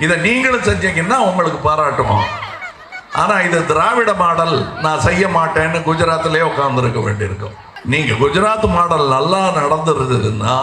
இதை நீங்களும் செஞ்சீங்கன்னா உங்களுக்கு பாராட்டுவோம். ஆனால் இது திராவிட மாடல், நான் செய்ய மாட்டேன்னு குஜராத்திலே உட்காந்துருக்க வேண்டியிருக்கும். நீங்கள் குஜராத் மாடல் நல்லா நடந்துருதுன்னா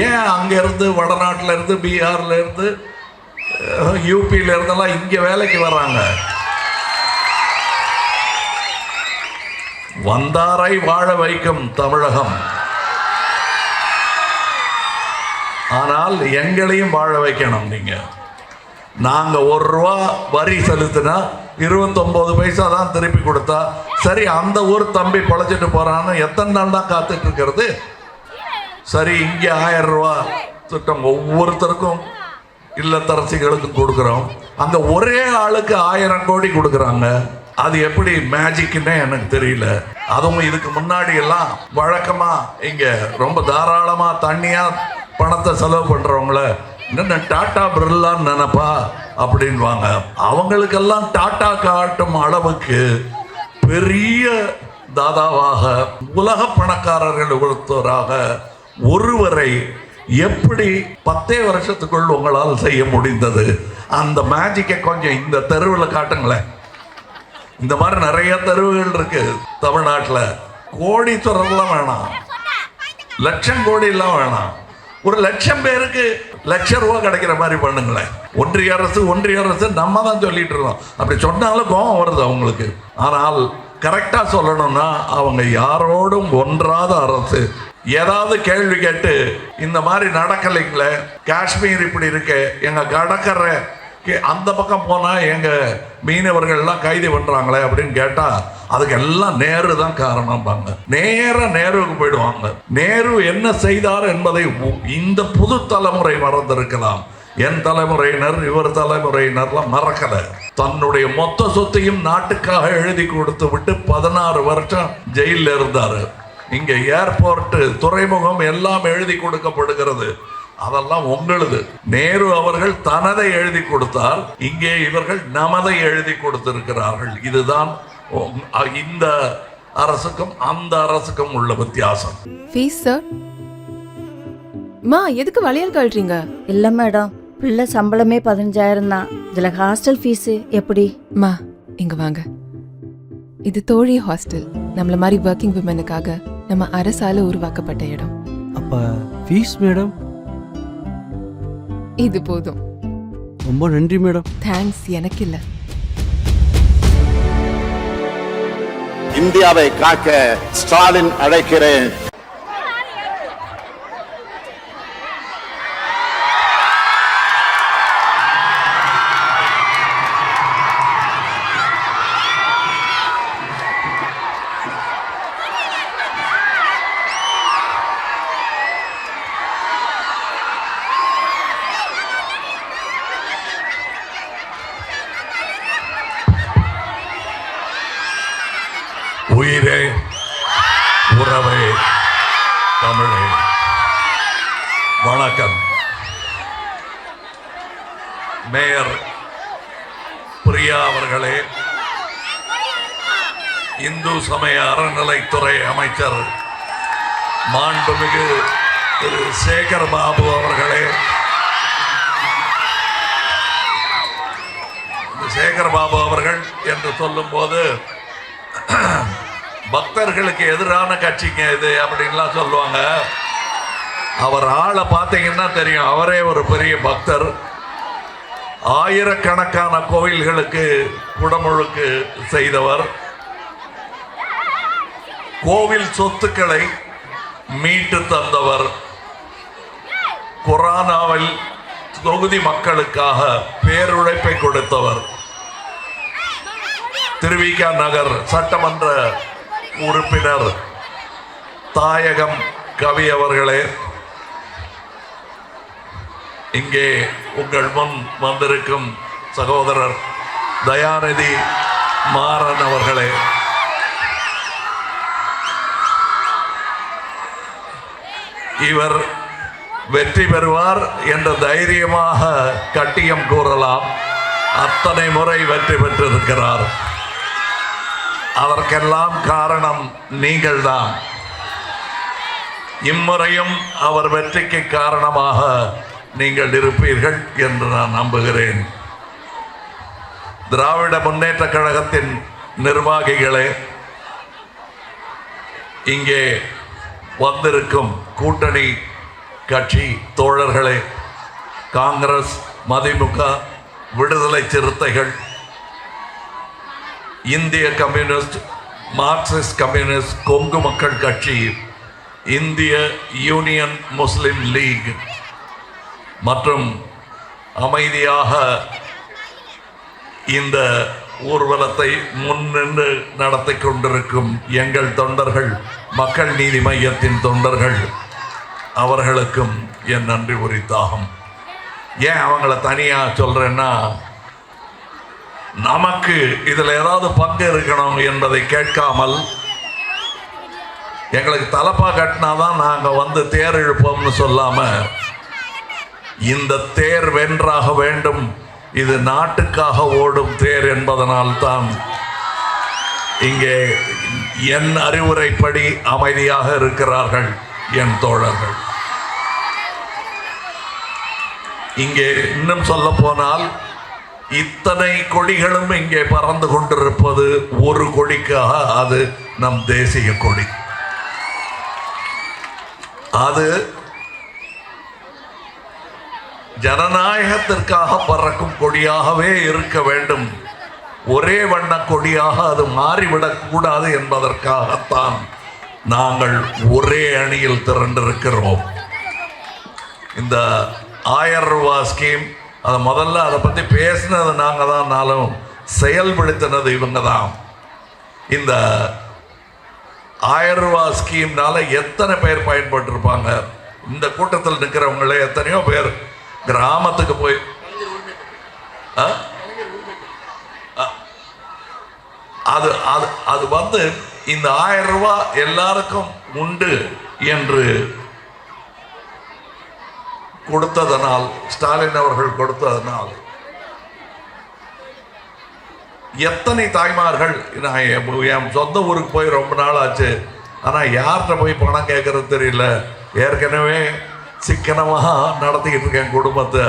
ஏன் அங்கேருந்து வடநாட்டிலேருந்து பீகார்லேருந்து யூபியிலேருந்தெல்லாம் இங்கே வேலைக்கு வர்றாங்க? வந்தாரை வாழ வைக்கும் தமிழகம். ஆனால் எங்களையும் வாழ வைக்கணும். நீங்கள் நாங்கள் ₹1 வரி செலுத்தினா 29 பைசா தான் திருப்பி கொடுத்தா சரி, அந்த ஊர் தம்பி பழைச்சிட்டு போறான்னு எத்தனை நாள் தான் காத்துட்டு இருக்கிறது? சரி, இங்கே ₹1000 திட்டம் ஒவ்வொருத்தருக்கும் இல்லத்தரசிகளுக்கும் கொடுக்குறோம். அங்கே ஒரே ஆளுக்கு 1000 கோடி கொடுக்குறாங்க. அது எப்படி மேஜிக்னே எனக்கு தெரியல. அதுவும் இதுக்கு முன்னாடி எல்லாம் வழக்கமா இங்க ரொம்ப தாராளமா தண்ணியா பணத்தை செலவு பண்றவங்கள என்ன டாடா பிர்லான்னு நினைப்பா அப்படின்வாங்க. அவங்களுக்கெல்லாம் டாடா காட்டும் அளவுக்கு பெரிய தாதாவாக உலக பணக்காரர்கள் ஒருத்தராக ஒருவரை எப்படி 10 வருஷத்துக்குள் உங்களால் செய்ய முடிந்தது? அந்த மேஜிக்கை கொஞ்சம் இந்த தெருவில் காட்டுங்களேன். இந்த மாதிரி நிறைய தெருவுகள் இருக்கு தமிழ்நாட்டில். கோடீஸ்வரர்லாம் வேணாம், லட்சம் கோடியெல்லாம் வேணாம், ஒரு 1,00,000 பேருக்கு ₹1,00,000 கிடைக்கிற மாதிரி பண்ணுங்களேன். ஒன்றிய அரசு நம்ம தான் சொல்லிட்டு இருக்கோம். அப்படி சொன்னாலும் கோபம் வருது அவங்களுக்கு. ஆனால் கரெக்டா சொல்லணும்னா அவங்க யாரோடும் ஒன்றாத அரசு. ஏதாவது கேள்வி கேட்டு இந்த மாதிரி நடக்கலைங்களே, காஷ்மீர் இப்படி இருக்கு, எங்க கடற்கரை அந்த பக்கம் போனா எங்க மீனவர்கள்லாம் கைது பண்றாங்களே அப்படின்னு கேட்டா அதுக்கு எல்லாம் நேரு தான் காரணம்பாங்க. நேருவுக்கு போயிடுவாங்க. நேரு என்ன செய்தார் என்பதை இந்த புது தலைமுறை மறந்திருக்கலாம். என் தலைமுறையினர் இவர் தலைமுறையினர்லாம் மறக்கல. தன்னுடைய மொத்த சொத்தையும் நாட்டுக்காக எழுதி கொடுத்து விட்டு 16 வருஷம் ஜெயிலில் இருந்தாரு. இங்க ஏர்போர்ட், துறைமுகம் எல்லாம் எழுதி கொடுக்கப்படுகிறது. அதெல்லாம் உங்களது. நேரு அவர்கள் தனதை எழுதி கொடுத்தால், இங்கே இவர்கள் நமதை எழுதி கொடுத்திருக்கிறார்கள். இதுதான் இந்த அரசுக்கும் அந்த அரசுக்கும் உள்ள வித்தியாசம். Fees sir. மா எதுக்கு வளையல் கழறீங்க? இல்ல மேடம், பிள்ளை சம்பளமே 15,000 தான். இதுல ஹாஸ்டல் ஃபீஸ் எப்படி? மா இங்க வாங்க. இது தோழி ஹாஸ்டல். நம்மள மாதிரி ஒர்க்கிங் விமனுக்காக நம்ம அரசால உருவாக்கப்பட்ட இடம். அப்ப ஃபீஸ் மேடம்? இது போதும். ரொம்ப நன்றி மேடம். தேங்க்ஸ் எனக்கு இல்ல. இந்தியாவை காக்க ஸ்டாலின் அழைக்கிறேன். உயிரே, உறவே, தமிழே, வணக்கம். மேயர் பிரியா அவர்களே, இந்து சமய அறநிலைத்துறை அமைச்சர் மாண்புமிகு திரு சேகர் பாபு அவர்களே, சேகர் பாபு அவர்கள் என்று சொல்லும் போது பக்தர்களுக்கு எதிரான கட்சிங்க இது அப்படின்லாம் சொல்லுவாங்க. அவர் ஆளை பார்த்தீங்கன்னா தெரியும், அவரே ஒரு பெரிய பக்தர். ஆயிரக்கணக்கான கோவில்களுக்கு குடமுழுக்கு செய்தவர். கோவில் சொத்துக்களை மீட்டு தந்தவர். கொரோனாவில் தொகுதி மக்களுக்காக பேருழைப்பை கொடுத்தவர். திருவிக நகர் சட்டமன்ற உறுப்பினர் தாயகம் கவி அவர்களே, இங்கே உங்கள் முன் வந்திருக்கும் சகோதரர் தயாநிதி மாறன் அவர்களே, இவர் வெற்றி பெறுவார் என்று தைரியமாக கட்டியம் கூறலாம். அத்தனை முறை வெற்றி பெற்றிருக்கிறார். அதற்கெல்லாம் காரணம் நீங்கள்தான். இம்முறையும் அவர் வெற்றிக்கு காரணமாக நீங்கள் இருப்பீர்கள் என்று நான் நம்புகிறேன். திராவிட முன்னேற்ற கழகத்தின் நிர்வாகிகளே, இங்கே வந்திருக்கும் கூட்டணி கட்சி தோழர்களே, காங்கிரஸ், மதிமுக, விடுதலை சிறுத்தைகள், இந்திய கம்யூனிஸ்ட், மார்க்சிஸ்ட் கம்யூனிஸ்ட், கொங்கு மக்கள் கட்சி, இந்திய யூனியன் முஸ்லிம் லீக் மற்றும் அமைதியாக இந்த ஊர்வலத்தை முன்னின்று நடத்தி கொண்டிருக்கும் எங்கள் தொண்டர்கள், மக்கள் நீதி மையத்தின் தொண்டர்கள், அவர்களுக்கும் என் நன்றி உரித்தாகும். ஏன் அவங்கள தனியாக சொல்கிறேன்னா, நமக்கு இதில் ஏதாவது பங்கு இருக்கணும் என்பதை கேட்காமல் எங்களுக்கு தலப்பா கட்டினாதான் நாங்கள் வந்து தேர் இழுப்போம்னு சொல்லாமல், இந்த தேர் வென்றாக வேண்டும், இது நாட்டுக்காக ஓடும் தேர் என்பதனால்தான் இங்கே என் அறிவுரைப்படி அமைதியாக இருக்கிறார்கள் என் தோழர்கள். இங்கே இன்னும் சொல்ல போனால் இத்தனை கொடிகளும் இங்கே பறந்து கொண்டிருப்பது ஒரு கொடிக்காக, அது நம் தேசிய கொடி. அது ஜனநாயகத்திற்காக பறக்கும் கொடியாகவே இருக்க வேண்டும். ஒரே வண்ண கொடியாக அது மாறிவிடக் கூடாது என்பதற்காகத்தான் நாங்கள் ஒரே அணியில் திரண்டிருக்கிறோம். இந்த 1000 ரூபாய் ஸ்கீம், அதை முதல்ல அதை பற்றி பேசினது நாங்கள் தான்னாலும் செயல்படுத்தினது இவங்க தான். இந்த 1000 ரூபாய் ஸ்கீம்னால எத்தனை பேர் பயன்பட்டிருப்பாங்க? இந்த கூட்டத்தில் நிற்கிறவங்களே எத்தனையோ பேர் கிராமத்துக்கு போய் அது அது அது வந்து இந்த 1000 ரூபாய் எல்லாருக்கும் உண்டு என்று கொடுத்ததனால், ஸ்டாலின் அவர்கள் கொடுத்ததனால் எத்தனை தாய்மார்கள், நான் என் சொந்த ஊருக்கு போய் ரொம்ப நாள் ஆச்சு, ஆனால் யார்கிட்ட போய் பணம் கேட்கறது தெரியல. ஏற்கனவே சிக்கனமாக நடத்திக்கிட்டு இருக்கேன் குடும்பத்தை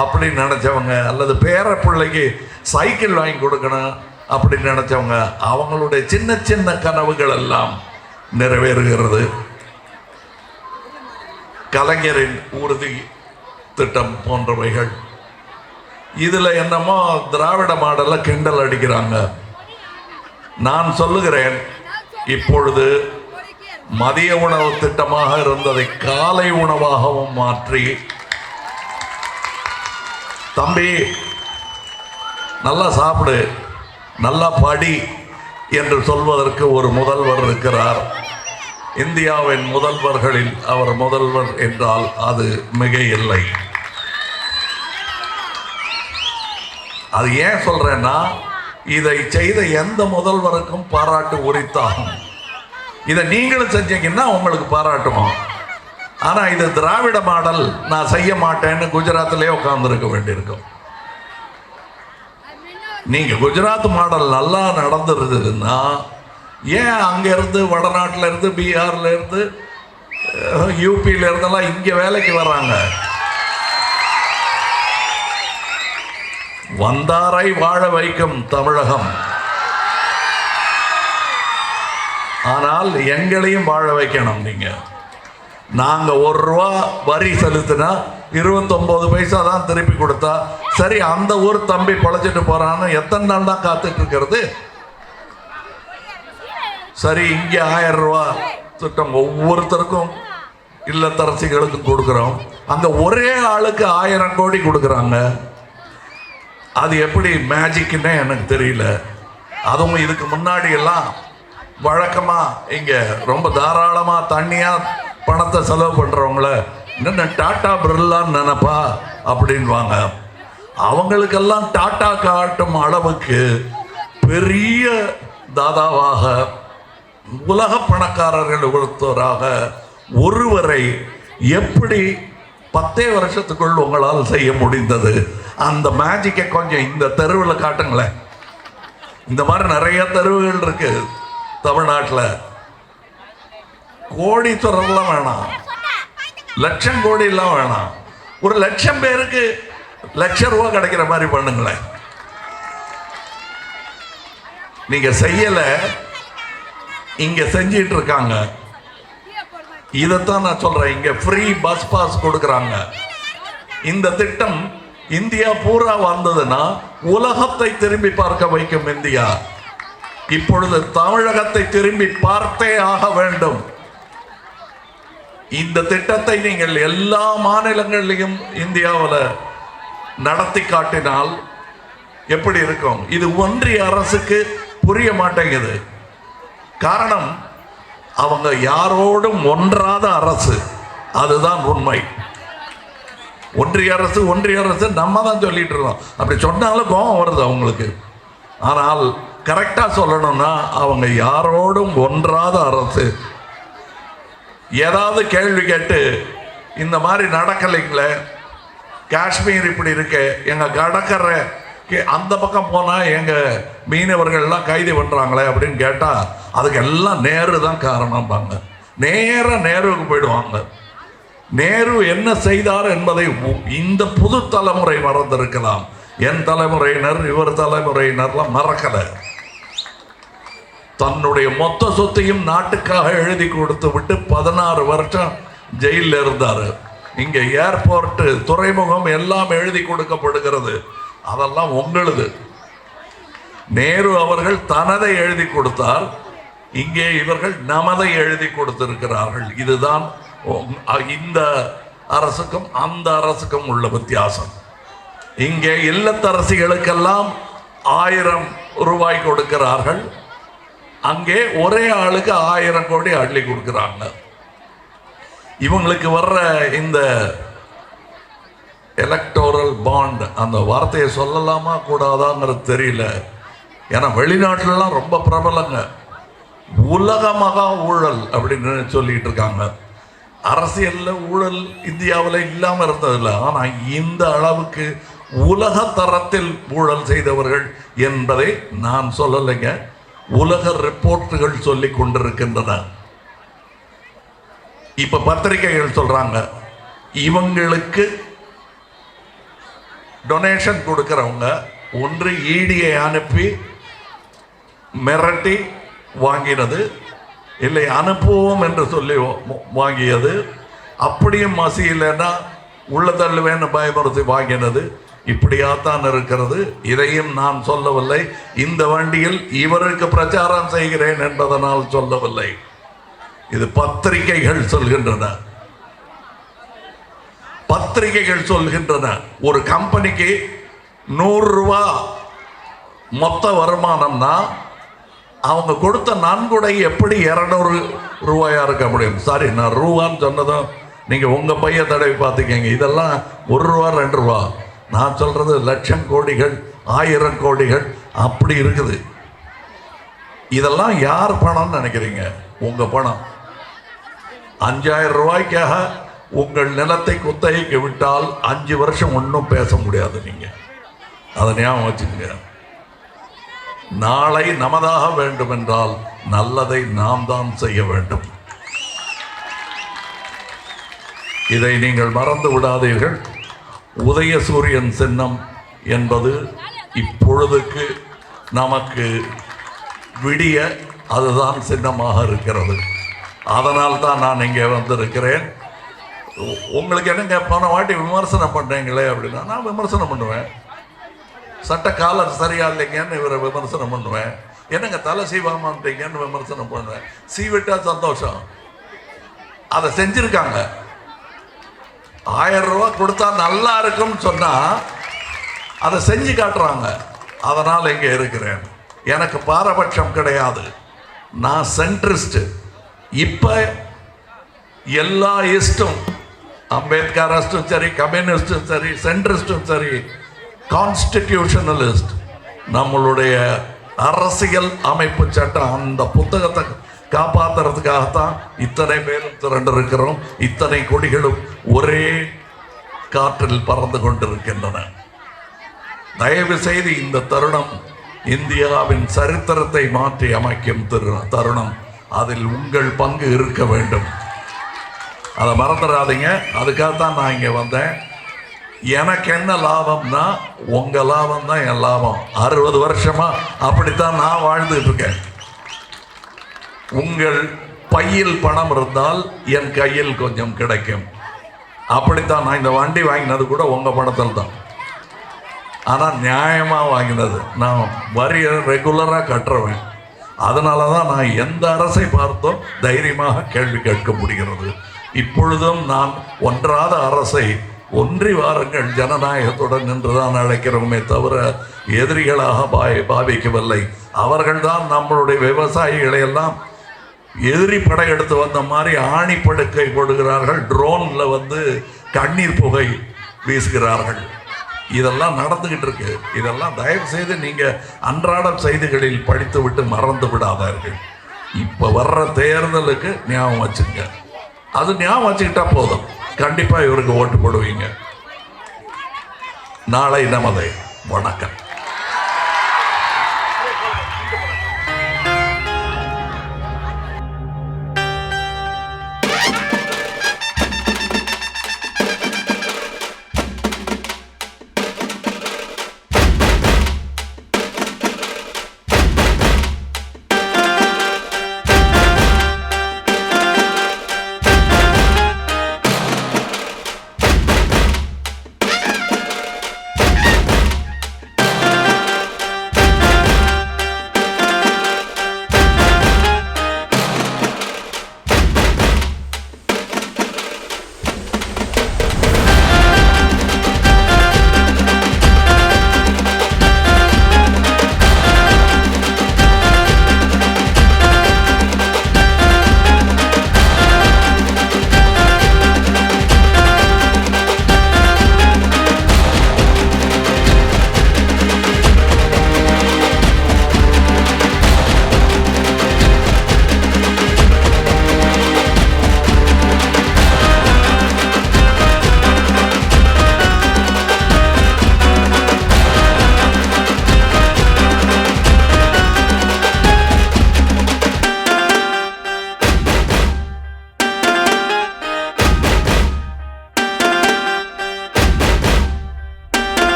அப்படின்னு நினச்சவங்க, அல்லது பேர பிள்ளைக்கு சைக்கிள் வாங்கி கொடுக்கணும் அப்படின்னு நினச்சவங்க, அவங்களுடைய சின்ன சின்ன கனவுகள் எல்லாம் நிறைவேறுகிறது. கலைஞரின் உறுதி திட்டம் போன்றவைகள். இதில் என்னமோ திராவிட மாடலை கிண்டல் அடிக்கிறாங்க. நான் சொல்லுகிறேன், இப்பொழுது மதிய உணவு திட்டமாக இருந்ததை காலை உணவாகவும் மாற்றி, தம்பி நல்லா சாப்பிடு, நல்லா படி என்று சொல்வதற்கு ஒரு முதல்வர் இருக்கிறார். இந்தியாவின் முதல்வர்களில் அவர் முதல்வர் என்றால் அது மிக இல்லை. அது ஏன் சொல்றேன்னா, இதை செய்த எந்த முதல்வருக்கும் பாராட்டு உரித்தாகும். இதை நீங்களும் செஞ்சீங்கன்னா உங்களுக்கு பாராட்டுவோம். ஆனால் இது திராவிட மாடல், நான் செய்ய மாட்டேன்னு குஜராத்திலே உட்கார்ந்துருக்க வேண்டியிருக்கும். நீங்க குஜராத் மாடல் நல்லா நடந்துருதுன்னா ஏன் அங்கேருந்து வடநாட்டில் இருந்து, பீகார்ல இருந்து, யூபியில இருந்தெல்லாம் இங்கே வேலைக்கு வர்றாங்க? வந்தாரை வாழ வைக்கும் தமிழகம். ஆனால் எங்களையும் வாழ வைக்கணும். நீங்க நாங்க 1 ரூபா வரி செலுத்தினா 29 பைசா தான் திருப்பி கொடுத்தா சரி, அந்த ஊர் தம்பி பழச்சிட்டு போறான்னு எத்தனை நாள் தான் காத்துட்டு இருக்கிறது? சரி, இங்கே 1000 ரூபா திட்டம் ஒவ்வொருத்தருக்கும் இல்லத்தரசிகளுக்கும் கொடுக்குறோம். அங்க ஒரே ஆளுக்கு 1000 கோடி கொடுக்குறாங்க. அது எப்படி மேஜிக்னே எனக்கு தெரியல. அதுவும் இதுக்கு முன்னாடி எல்லாம் வழக்கமா இங்க ரொம்ப தாராளமா தண்ணியா பணத்தை செலவு பண்றவங்கள என்ன டாடா பிர்லான்னு நினைப்பா அப்படின்வாங்க. அவங்களுக்கெல்லாம் டாடா காட்டும் அளவுக்கு பெரிய தாதாவாக, உலக பணக்காரர்கள் ஒருத்தராக ஒருவரை எப்படி 10 வருஷத்துக்குள் உங்களால் செய்ய முடிந்தது? அந்த மேஜிக்கை கொஞ்சம் இந்த தெருவில் காட்டுங்களேன். இந்த மாதிரி நிறைய தெருவுகள் இருக்கு தமிழ்நாட்டில். கோடீஸ்வரர்லாம் வேணாம், லட்சம் கோடியெல்லாம் வேணாம், ஒரு 1,00,000 பேருக்கு ₹1,00,000 கிடைக்கிற மாதிரி பண்ணுங்களேன். நீங்க செய்யல, இங்க செஞ்சிட்டு இருக்காங்க. இதைத்தான் நான் சொல்றேன். இங்க ஃப்ரீ பஸ் பாஸ் கொடுக்கறாங்க. இந்த திட்டம் இந்தியா பூரா வந்ததுன்னா உலகத்தை திரும்பி பார்க்க வைக்கும் இந்தியா. இப்பொழுது தமிழகத்தை திரும்பி பார்த்தே ஆக வேண்டும். இந்த திட்டத்தை நீங்கள் எல்லா மாநிலங்களிலும் இந்தியாவில் நடத்தி காட்டினால் எப்படி இருக்கும்? இது ஒன்றிய அரசுக்கு புரிய மாட்டேங்குது. காரணம், அவங்க யாரோடும் ஒன்றாத அரசு. அதுதான் உண்மை. ஒன்றிய அரசு நம்ம தான் சொல்லிட்டு இருக்கோம். அப்படி சொன்னாலும் கோபம் வருது அவங்களுக்கு. ஆனால் கரெக்டா சொல்லணும்னா அவங்க யாரோடும் ஒன்றாத அரசு. ஏதாவது கேள்வி கேட்டு இந்த மாதிரி நடக்கலைங்களே, காஷ்மீர் இப்படி இருக்கு, எங்க கடற்கரை அந்த பக்கம் போனா எங்க மீனவர்கள்லாம் கைது பண்றாங்களே அப்படின்னு கேட்டா அதுக்கு எல்லாம் நேரு தான் காரணம். நேரா நேருவுக்கு போயிடுவாங்க. நேரு என்ன செய்தார் என்பதை இந்த புது தலைமுறை மறந்திருக்கலாம். என் தலைமுறையினர், இவர் தலைமுறையினர்லாம் மறக்கல. தன்னுடைய மொத்த சொத்தையும் நாட்டுக்காக எழுதி கொடுத்து விட்டு 16 வருஷம் ஜெயிலில் இருந்தார். இங்க ஏர்போர்ட், துறைமுகம் எல்லாம் எழுதி கொடுக்கப்படுகிறது. அதெல்லாம் உங்களுது. நேரு அவர்கள் தனதை எழுதி கொடுத்தார். இங்கே இவர்கள் நமதை எழுதி கொடுத்திருக்கிறார்கள். இதுதான் இந்த அரசுக்கும் அந்த அரசுக்கும் உள்ள வித்தியாசம். இங்கே இல்லத்தரசிகளுக்கெல்லாம் 1000 ரூபாய் கொடுக்கிறார்கள். அங்கே ஒரே ஆளுக்கு 1000 கோடி அள்ளி கொடுக்கிறாங்க. இவங்களுக்கு வர்ற இந்த எலக்டோரல் பாண்ட், அந்த வார்த்தையை சொல்லலாமா கூடாதாங்கிறது தெரியல. ஏன்னா வெளிநாட்டிலலாம் ரொம்ப பிரபலங்க. உலக மகா ஊழல் அப்படின்னு சொல்லிட்டு இருக்காங்க. அரசியலில் ஊழல் இந்தியாவில் இல்லாமல் இருந்ததில்லை. ஆனால் இந்த அளவுக்கு உலக தரத்தில் ஊழல் செய்தவர்கள் என்பதை நான் சொல்லலைங்க. உலக ரிப்போர்ட்டுகள் சொல்லி கொண்டிருக்கின்றன. இப்ப பத்திரிகைகள் சொல்றாங்க, இவங்களுக்கு டொனேஷன் கொடுக்கிறவங்க ஒன்று ஈடியை அனுப்பி மிரட்டி வாங்கினது, இல்லை அனுப்புவோம் என்று சொல்லி வாங்கியது, அப்படியும் மசியலைன்னா உள்ள தள்ளுவேன்னு பயமுறுத்தி வாங்கினது. இப்படியாத்தான் இருக்கிறது. இதையும் நான் சொல்லவில்லை. இந்த வண்டியில் இவருக்கு பிரச்சாரம் செய்கிறேன் என்பதனால் சொல்லவில்லை. இது பத்திரிகைகள் சொல்கின்றன. பத்திரிகைகள் சொல்கின்றன. ஒரு கம்பெனிக்கு 100 ரூபா மொத்த வருமானம்னா அவங்க கொடுத்த நன்கொடை எப்படி 200 ரூபாயா இருக்க முடியும்? சாரி, நான் ரூபான்னு சொன்னதும் நீங்க உங்க பைய தடவை பார்த்துக்கங்க. இதெல்லாம் 1 ரூபா 2 ரூபா. நான் சொல்றது லட்சம் கோடிகள், 1000 கோடிகள் அப்படி இருக்குது. இதெல்லாம் யார் பணம்னு நினைக்கிறீங்க? உங்க பணம். 5000 ரூபாய்க்காக உங்கள் நிலத்தை குத்தகைக்கு விட்டால் 5 வருஷம் ஒன்றும் பேச முடியாது. நீங்க அதை ஞாபகம் வச்சுக்கங்க. நாளை நமதாக வேண்டும் என்றால் நல்லதை நாம் தான் செய்ய வேண்டும். இதை நீங்கள் மறந்து விடாதீர்கள். உதயசூரியன் சின்னம் என்பது இப்பொழுதுக்கு நமக்கு விடிய அதுதான் சின்னமாக இருக்கிறது. அதனால் தான் நான் இங்கே வந்திருக்கிறேன். உங்களுக்கு என்னங்க போன வாட்டி விமர்சனம் பண்ணுறீங்களே அப்படின்னா, நான் விமர்சனம் பண்ணுவேன். சட்ட காலர் சரியா இல்லைங்கன்னு இவரை விமர்சனம் பண்ணுவேன். என்னங்க தலை சீவாமான்றீங்கன்னு விமர்சனம் பண்ணுவேன். சீவிட்டா சந்தோஷம். அதை செஞ்சிருக்காங்க. 1000 ரூபா கொடுத்தா நல்லா இருக்கும்னு சொன்னா அதை செஞ்சு காட்டுறாங்க. அதனால் இங்கே இருக்கிறேன். எனக்கு பாரபட்சம் கிடையாது. நான் சென்ட்ரிஸ்ட். இப்ப எல்லா இஸ்டும், அம்பேத்கரிஸ்டும் சரி, கம்யூனிஸ்டும் சரி, சென்ட்ரிஸ்டும் சரி, கான்ஸ்டிடியூஷனலிஸ்ட், நம்மளுடைய அரசியல் அமைப்பு சட்டம் அந்த புத்தகத்தை காப்பாற்றுறதுக்காகத்தான் இத்தனை பேரும் திரண்டு இருக்கிறோம். இத்தனை கொடிகளும் ஒரே காற்றில் பறந்து கொண்டிருக்கின்றன. தயவு செய்து இந்த தருணம் இந்தியாவின் சரித்திரத்தை மாற்றி அமைக்கும் தருணம். அதில் உங்கள் பங்கு இருக்க வேண்டும். அதை மறந்துடாதீங்க. அதுக்காகத்தான் நான் இங்கே வந்தேன். எனக்கு என்ன லாபம்னா உங்க லாபம் தான் என் லாபம். 60 வருஷமா அப்படித்தான் நான் வாழ்ந்துட்டு இருக்கேன். உங்கள் பையில் பணம் இருந்தால் என் கையில் கொஞ்சம் கிடைக்கும். அப்படித்தான் நான் இந்த வண்டி வாங்கினது கூட உங்க பணத்தில் தான். ஆனால் நியாயமாக வாங்கினது. நான் வரியை ரெகுலராக கட்டுறவேன். அதனால தான் நான் எந்த அரசை பார்த்தோம் தைரியமாக கேள்வி கேட்க முடிகிறது. இப்பொழுதும் நான் ஒன்றாத அரசை ஒன்றி வாருங்கள் ஜனநாயகத்துடன் நின்றுதான் அழைக்கிறோமே தவிர எதிரிகளாக பாவிக்கவில்லை. அவர்கள்தான் நம்மளுடைய விவசாயிகளை எல்லாம் எதிரி படையெடுத்து வந்த மாதிரி ஆணிப்படுக்கை போடுகிறார்கள், ட்ரோன்ல வந்து கண்ணீர் புகை வீசுகிறார்கள். இதெல்லாம் நடந்துகிட்டு இருக்கு. இதெல்லாம் தயவு செய்து நீங்க அன்றாட செய்திகளில் படித்து விட்டு மறந்து விடாதார்கள். இப்ப வர்ற தேர்தலுக்கு ஞாபகம் வச்சுங்க. அது ஞாபகம் வச்சுக்கிட்டா போதும், கண்டிப்பா இவருக்கு ஓட்டு போடுவீங்க. நாளை நமது. வணக்கம்.